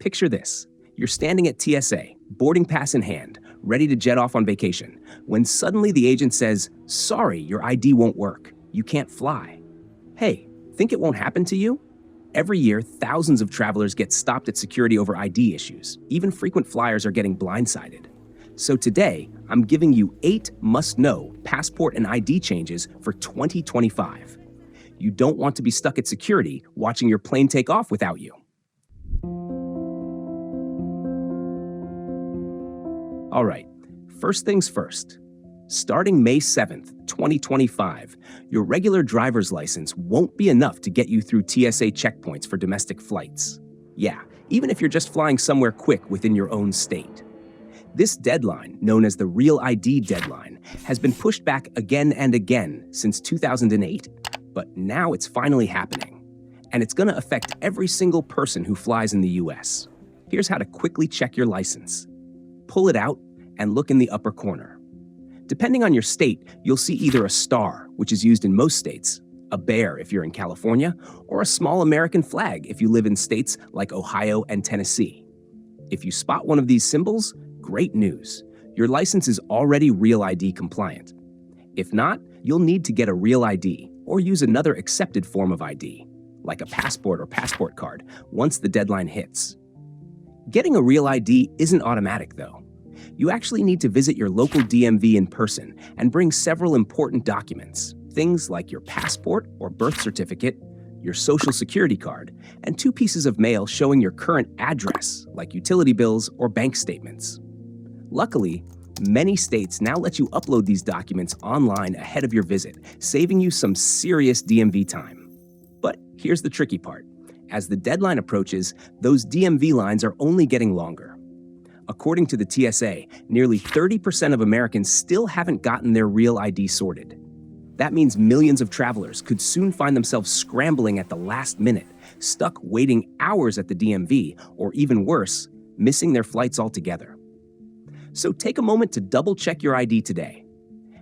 Picture this. You're standing at TSA, boarding pass in hand, ready to jet off on vacation, when suddenly the agent says, "Sorry, your ID won't work. You can't fly." Hey, think it won't happen to you? Every year, thousands of travelers get stopped at security over ID issues. Even frequent flyers are getting blindsided. So today, I'm giving you 8 must-know passport and ID changes for 2025. You don't want to be stuck at security watching your plane take off without you. All right, first things first. Starting May 7th, 2025, your regular driver's license won't be enough to get you through TSA checkpoints for domestic flights. Yeah, even if you're just flying somewhere quick within your own state. This deadline, known as the Real ID deadline, has been pushed back again and again since 2008, but now it's finally happening. And it's going to affect every single person who flies in the US. Here's how to quickly check your license. Pull it out and look in the upper corner. Depending on your state, you'll see either a star, which is used in most states, a bear if you're in California, or a small American flag if you live in states like Ohio and Tennessee. If you spot one of these symbols, great news. Your license is already Real ID compliant. If not, you'll need to get a Real ID or use another accepted form of ID, like a passport or passport card, once the deadline hits. Getting a Real ID isn't automatic, though. You actually need to visit your local DMV in person and bring several important documents, things like your passport or birth certificate, your social security card, and 2 pieces of mail showing your current address, like utility bills or bank statements. Luckily, many states now let you upload these documents online ahead of your visit, saving you some serious DMV time. But here's the tricky part. As the deadline approaches, those DMV lines are only getting longer. According to the TSA, nearly 30% of Americans still haven't gotten their Real ID sorted. That means millions of travelers could soon find themselves scrambling at the last minute, stuck waiting hours at the DMV, or even worse, missing their flights altogether. So take a moment to double-check your ID today.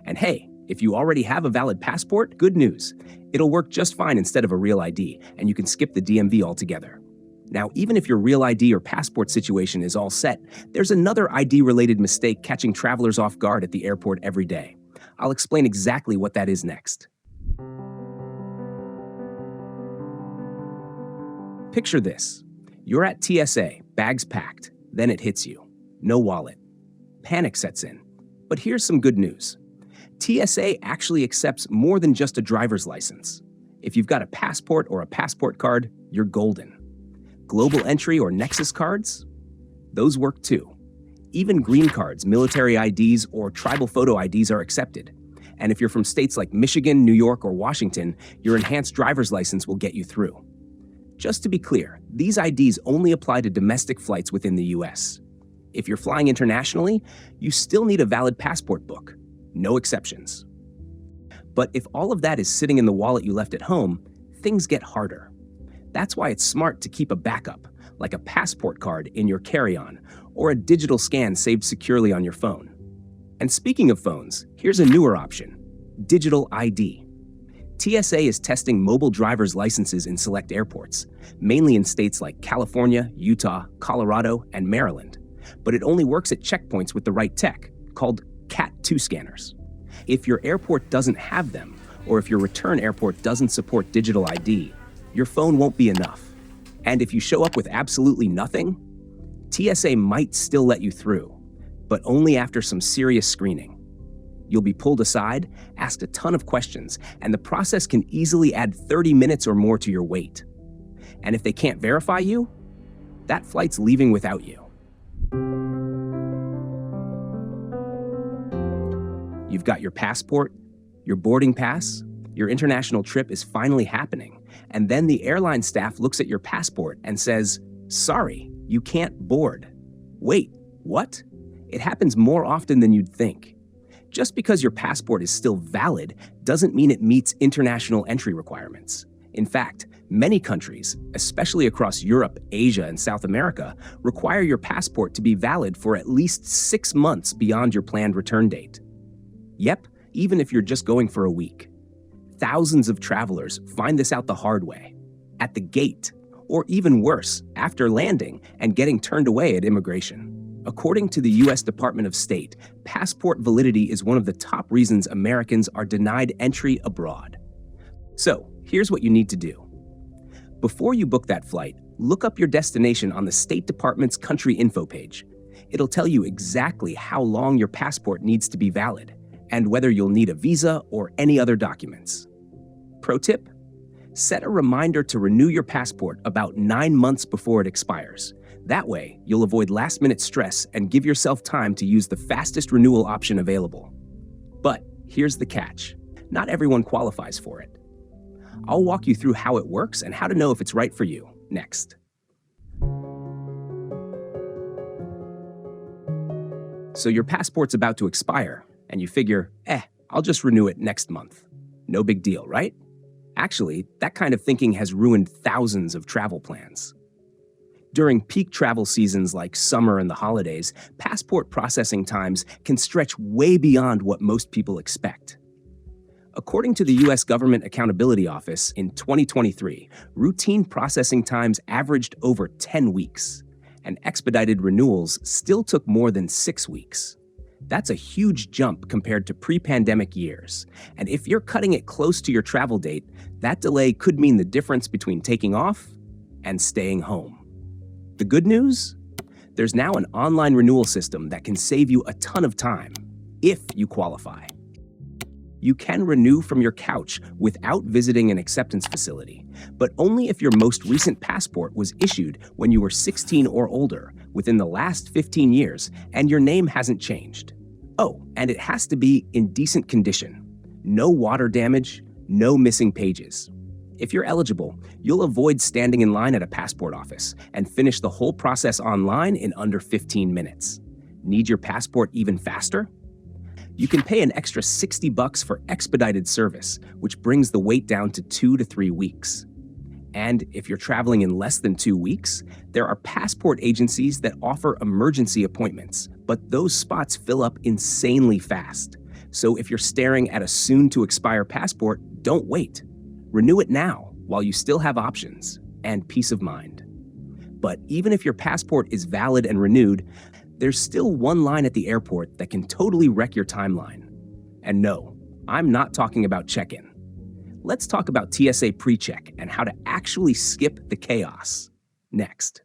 And hey, if you already have a valid passport, good news. It'll work just fine instead of a Real ID, and you can skip the DMV altogether. Now, even if your Real ID or passport situation is all set, there's another ID-related mistake catching travelers off guard at the airport every day. I'll explain exactly what that is next. Picture this. You're at TSA, bags packed, then it hits you. No wallet. Panic sets in. But here's some good news. TSA actually accepts more than just a driver's license. If you've got a passport or a passport card, you're golden. Global entry or Nexus cards? Those work too. Even green cards, military IDs, or tribal photo IDs are accepted. And if you're from states like Michigan, New York, or Washington, your enhanced driver's license will get you through. Just to be clear, these IDs only apply to domestic flights within the US. If you're flying internationally, you still need a valid passport book. No exceptions. But if all of that is sitting in the wallet you left at home, things get harder. That's why it's smart to keep a backup, like a passport card in your carry-on, or a digital scan saved securely on your phone. And speaking of phones, here's a newer option, digital ID. TSA is testing mobile driver's licenses in select airports, mainly in states like California, Utah, Colorado, and Maryland. But it only works at checkpoints with the right tech, called Cat2 scanners. If your airport doesn't have them, or if your return airport doesn't support digital ID, your phone won't be enough. And if you show up with absolutely nothing, TSA might still let you through, but only after some serious screening. You'll be pulled aside, asked a ton of questions, and the process can easily add 30 minutes or more to your wait. And if they can't verify you, that flight's leaving without you. You've got your passport, your boarding pass, your international trip is finally happening, and then the airline staff looks at your passport and says, "Sorry, you can't board." Wait, what? It happens more often than you'd think. Just because your passport is still valid doesn't mean it meets international entry requirements. In fact, many countries, especially across Europe, Asia, and South America, require your passport to be valid for at least 6 months beyond your planned return date. Yep, even if you're just going for a week. Thousands of travelers find this out the hard way, at the gate, or even worse, after landing and getting turned away at immigration. According to the U.S. Department of State, passport validity is one of the top reasons Americans are denied entry abroad. So, here's what you need to do. Before you book that flight, look up your destination on the State Department's country info page. It'll tell you exactly how long your passport needs to be valid and whether you'll need a visa or any other documents. Pro tip: set a reminder to renew your passport about 9 months before it expires. That way, you'll avoid last-minute stress and give yourself time to use the fastest renewal option available. But here's the catch: not everyone qualifies for it. I'll walk you through how it works and how to know if it's right for you next. So your passport's about to expire, and you figure, I'll just renew it next month. No big deal, right? Actually, that kind of thinking has ruined thousands of travel plans. During peak travel seasons like summer and the holidays, passport processing times can stretch way beyond what most people expect. According to the U.S. Government Accountability Office, in 2023, routine processing times averaged over 10 weeks, and expedited renewals still took more than 6 weeks. That's a huge jump compared to pre-pandemic years, and if you're cutting it close to your travel date, that delay could mean the difference between taking off and staying home. The good news? There's now an online renewal system that can save you a ton of time, if you qualify. You can renew from your couch without visiting an acceptance facility, but only if your most recent passport was issued when you were 16 or older within the last 15 years and your name hasn't changed. Oh, and it has to be in decent condition. No water damage, no missing pages. If you're eligible, you'll avoid standing in line at a passport office and finish the whole process online in under 15 minutes. Need your passport even faster? You can pay an extra $60 for expedited service, which brings the wait down to 2 to 3 weeks. And if you're traveling in less than 2 weeks, there are passport agencies that offer emergency appointments, but those spots fill up insanely fast. So if you're staring at a soon-to-expire passport, don't wait. Renew it now while you still have options and peace of mind. But even if your passport is valid and renewed, there's still one line at the airport that can totally wreck your timeline. And no, I'm not talking about check-in. Let's talk about TSA PreCheck and how to actually skip the chaos. Next.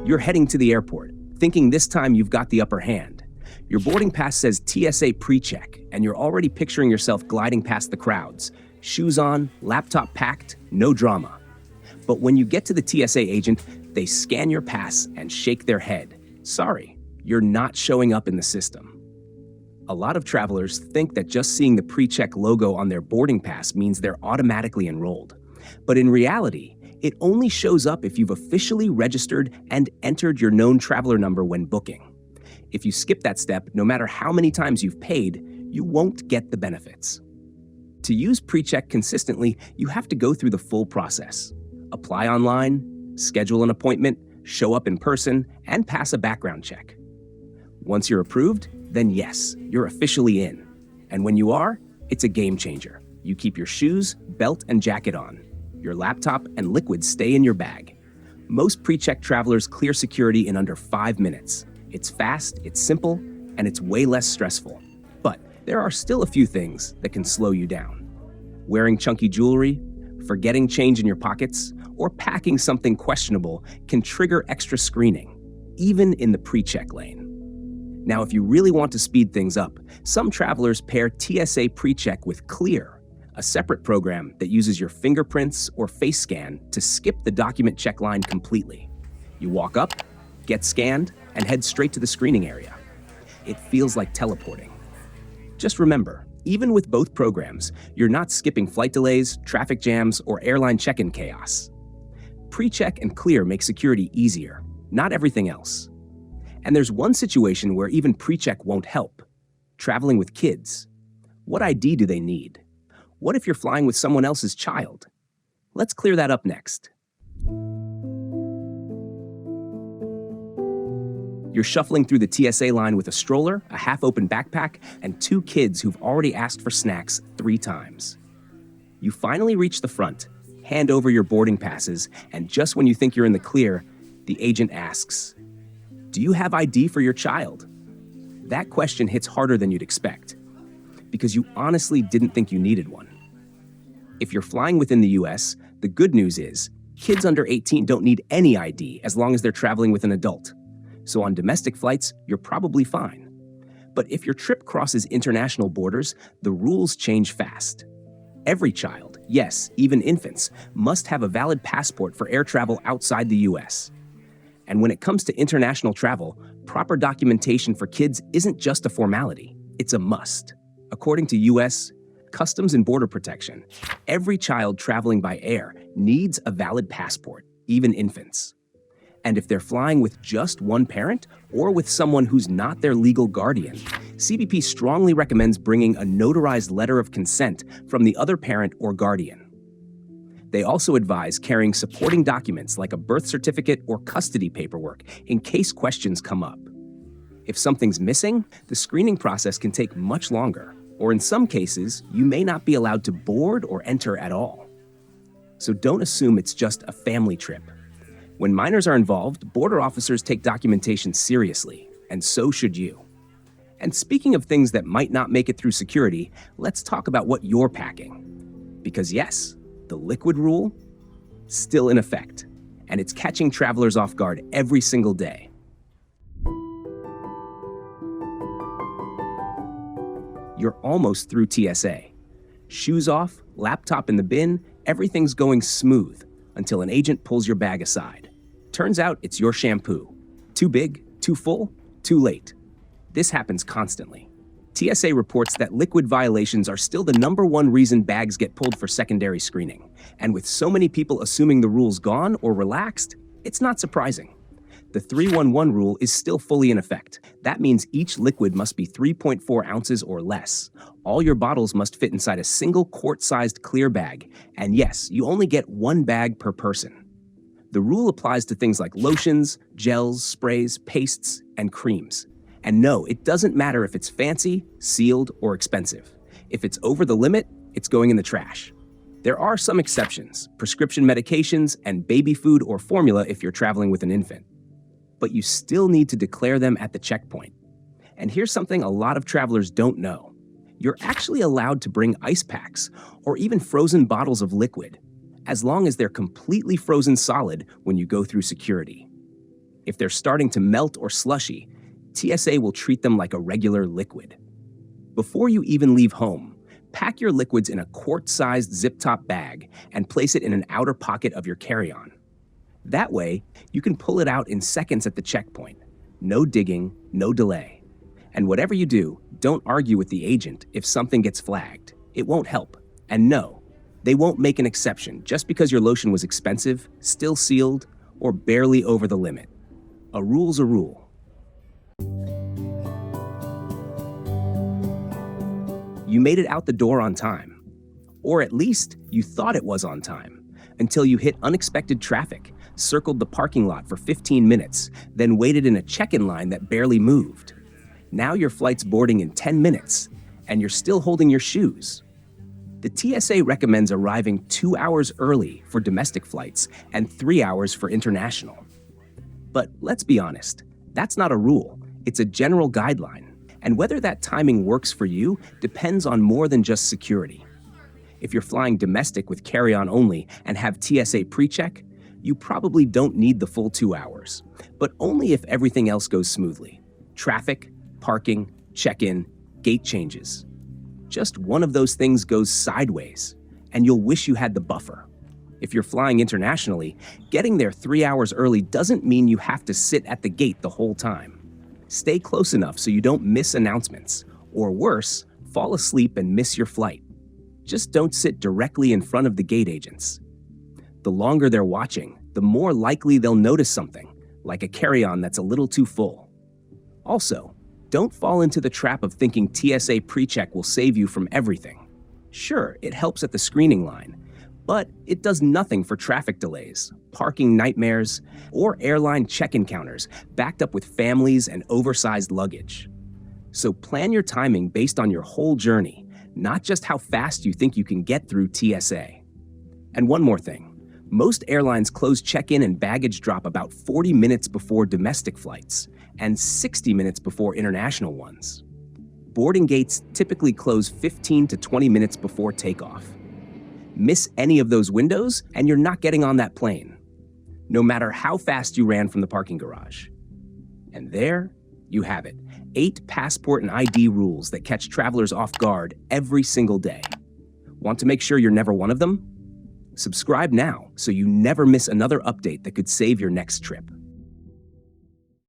You're heading to the airport, thinking this time you've got the upper hand. Your boarding pass says TSA PreCheck, and you're already picturing yourself gliding past the crowds. Shoes on, laptop packed, no drama. But when you get to the TSA agent, they scan your pass and shake their head. Sorry, you're not showing up in the system. A lot of travelers think that just seeing the PreCheck logo on their boarding pass means they're automatically enrolled. But in reality, it only shows up if you've officially registered and entered your known traveler number when booking. If you skip that step, no matter how many times you've paid, you won't get the benefits. To use PreCheck consistently, you have to go through the full process. Apply online, schedule an appointment, show up in person, and pass a background check. Once you're approved, then yes, you're officially in. And when you are, it's a game changer. You keep your shoes, belt, and jacket on. Your laptop and liquids stay in your bag. Most PreCheck travelers clear security in under 5 minutes. It's fast, it's simple, and it's way less stressful. But there are still a few things that can slow you down. Wearing chunky jewelry, forgetting change in your pockets, or packing something questionable can trigger extra screening, even in the PreCheck lane. Now, if you really want to speed things up, some travelers pair TSA PreCheck with Clear, a separate program that uses your fingerprints or face scan to skip the document check line completely. You walk up, get scanned, and head straight to the screening area. It feels like teleporting. Just remember, even with both programs, you're not skipping flight delays, traffic jams, or airline check-in chaos. PreCheck and Clear make security easier, not everything else. And there's one situation where even PreCheck won't help: traveling with kids. What ID do they need? What if you're flying with someone else's child? Let's clear that up next. You're shuffling through the TSA line with a stroller, a half-open backpack, and 2 kids who've already asked for snacks 3 times. You finally reach the front, hand over your boarding passes, and just when you think you're in the clear, the agent asks, "Do you have ID for your child?" That question hits harder than you'd expect, because you honestly didn't think you needed one. If you're flying within the US, the good news is kids under 18 don't need any ID as long as they're traveling with an adult. So on domestic flights, you're probably fine. But if your trip crosses international borders, the rules change fast. Every child, yes, even infants, must have a valid passport for air travel outside the US. And when it comes to international travel, proper documentation for kids isn't just a formality, it's a must. According to US Customs and Border Protection, every child traveling by air needs a valid passport, even infants. And if they're flying with just one parent or with someone who's not their legal guardian, CBP strongly recommends bringing a notarized letter of consent from the other parent or guardian. They also advise carrying supporting documents like a birth certificate or custody paperwork in case questions come up. If something's missing, the screening process can take much longer, or in some cases, you may not be allowed to board or enter at all. So don't assume it's just a family trip. When minors are involved, border officers take documentation seriously, and so should you. And speaking of things that might not make it through security, let's talk about what you're packing. Because yes, the liquid rule, still in effect, and it's catching travelers off guard every single day. You're almost through TSA. Shoes off, laptop in the bin, everything's going smooth until an agent pulls your bag aside. Turns out it's your shampoo. Too big, too full, too late. This happens constantly. TSA reports that liquid violations are still the #1 reason bags get pulled for secondary screening. And with so many people assuming the rule's gone or relaxed, it's not surprising. The 311 rule is still fully in effect. That means each liquid must be 3.4 ounces or less. All your bottles must fit inside a single quart-sized clear bag. And yes, you only get one bag per person. The rule applies to things like lotions, gels, sprays, pastes, and creams. And no, it doesn't matter if it's fancy, sealed, or expensive. If it's over the limit, it's going in the trash. There are some exceptions, prescription medications, and baby food or formula if you're traveling with an infant. But you still need to declare them at the checkpoint. And here's something a lot of travelers don't know. You're actually allowed to bring ice packs or even frozen bottles of liquid, as long as they're completely frozen solid when you go through security. If they're starting to melt or slushy, TSA will treat them like a regular liquid. Before you even leave home, pack your liquids in a quart-sized zip-top bag and place it in an outer pocket of your carry-on. That way, you can pull it out in seconds at the checkpoint. No digging, no delay. And whatever you do, don't argue with the agent if something gets flagged. It won't help. And no, they won't make an exception just because your lotion was expensive, still sealed, or barely over the limit. A rule's a rule. You made it out the door on time. Or at least you thought it was on time, until you hit unexpected traffic, circled the parking lot for 15 minutes, then waited in a check-in line that barely moved. Now your flight's boarding in 10 minutes, and you're still holding your shoes. The TSA recommends arriving 2 hours early for domestic flights and 3 hours for international. But let's be honest, that's not a rule, it's a general guideline. And whether that timing works for you depends on more than just security. If you're flying domestic with carry-on only and have TSA PreCheck, you probably don't need the full 2 hours, but only if everything else goes smoothly. Traffic, parking, check-in, gate changes. Just one of those things goes sideways, and you'll wish you had the buffer. If you're flying internationally, getting there 3 hours early doesn't mean you have to sit at the gate the whole time. Stay close enough so you don't miss announcements, or worse, fall asleep and miss your flight. Just don't sit directly in front of the gate agents. The longer they're watching, the more likely they'll notice something, like a carry-on that's a little too full. Also, don't fall into the trap of thinking TSA PreCheck will save you from everything. Sure, it helps at the screening line, but it does nothing for traffic delays, parking nightmares, or airline check-in counters backed up with families and oversized luggage. So plan your timing based on your whole journey, not just how fast you think you can get through TSA. And one more thing. Most airlines close check-in and baggage drop about 40 minutes before domestic flights and 60 minutes before international ones. Boarding gates typically close 15 to 20 minutes before takeoff. Miss any of those windows and you're not getting on that plane, no matter how fast you ran from the parking garage. And there you have it, 8 passport and ID rules that catch travelers off guard every single day. Want to make sure you're never one of them? Subscribe now so you never miss another update that could save your next trip.